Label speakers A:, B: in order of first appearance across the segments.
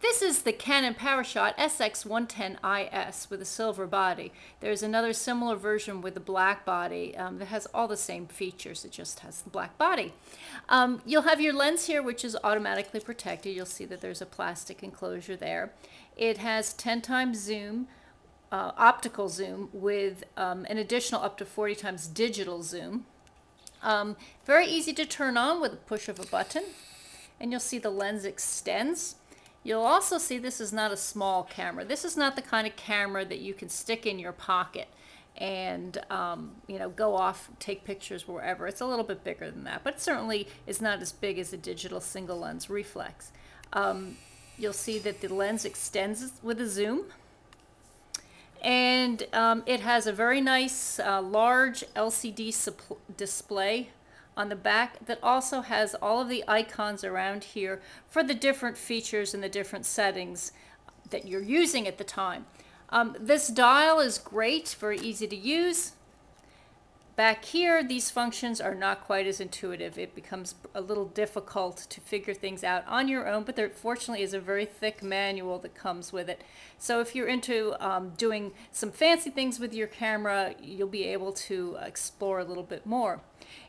A: This is the Canon Powershot SX110IS with a silver body. There's another similar version with a black body that has all the same features. It just has the black body. You'll have your lens here, which is automatically protected. You'll see that there's a plastic enclosure there. It has 10 times zoom, optical zoom, with an additional up to 40 times digital zoom. Very easy to turn on with a push of a button. And you'll see the lens extends. You'll also see this is not a small camera. This is not the kind of camera that you can stick in your pocket and go off, take pictures wherever. It's a little bit bigger than that, but it certainly is not as big as a digital single lens reflex. You'll see that the lens extends with a zoom, and it has a very nice large LCD display on the back that also has all of the icons around here for the different features and the different settings that you're using at the time. This dial is great, very easy to use. Back here, these functions are not quite as intuitive. It becomes a little difficult to figure things out on your own, but there fortunately is a very thick manual that comes with it. So if you're into doing some fancy things with your camera, you'll be able to explore a little bit more.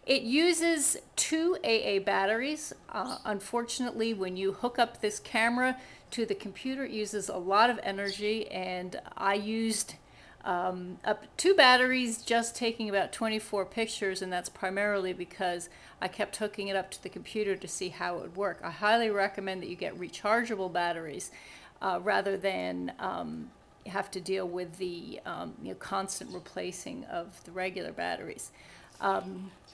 A: It uses 2 AA batteries. Unfortunately, when you hook up this camera to the computer, it uses a lot of energy, and I used up 2 batteries, just taking about 24 pictures, and that's primarily because I kept hooking it up to the computer to see how it would work. I highly recommend that you get rechargeable batteries rather than have to deal with the constant replacing of the regular batteries.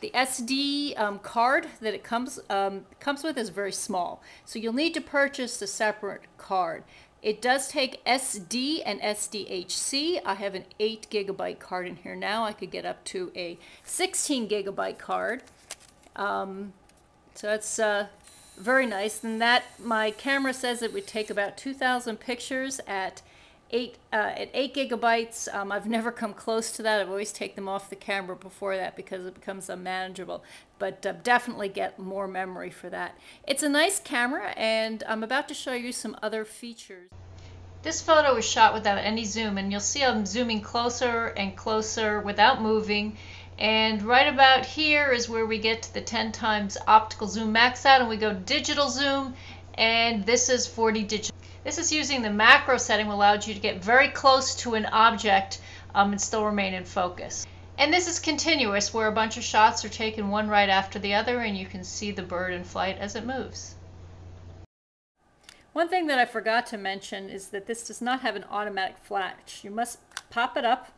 A: The SD card that it comes with is very small, so you'll need to purchase a separate card. It does take SD and SDHC. I have an 8 gigabyte card in here now. I could get up to a 16 gigabyte card. So that's very nice. And that, my camera says it would take about 2,000 pictures at 8 gigabytes. I've never come close to that. I've always taken them off the camera before that because it becomes unmanageable. But definitely get more memory for that. It's a nice camera, and I'm about to show you some other features. This photo is shot without any zoom, and you'll see I'm zooming closer and closer without moving. And right about here is where we get to the 10 times optical zoom max out, and we go digital zoom, and this is 40 digital. This is using the macro setting, which allows you to get very close to an object and still remain in focus. And this is continuous, where a bunch of shots are taken one right after the other, and you can see the bird in flight as it moves. One thing that I forgot to mention is that this does not have an automatic flash. You must pop it up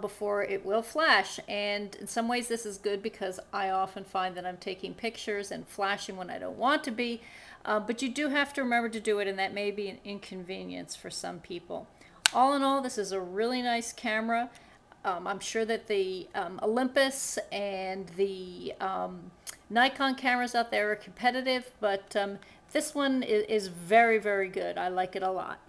A: before it will flash, and in some ways this is good because I often find that I'm taking pictures and flashing when I don't want to be, but you do have to remember to do it, and that may be an inconvenience for some people. All in all, this is a really nice camera. I'm sure that the Olympus and the Nikon cameras out there are competitive, but this one is very, very good. I like it a lot.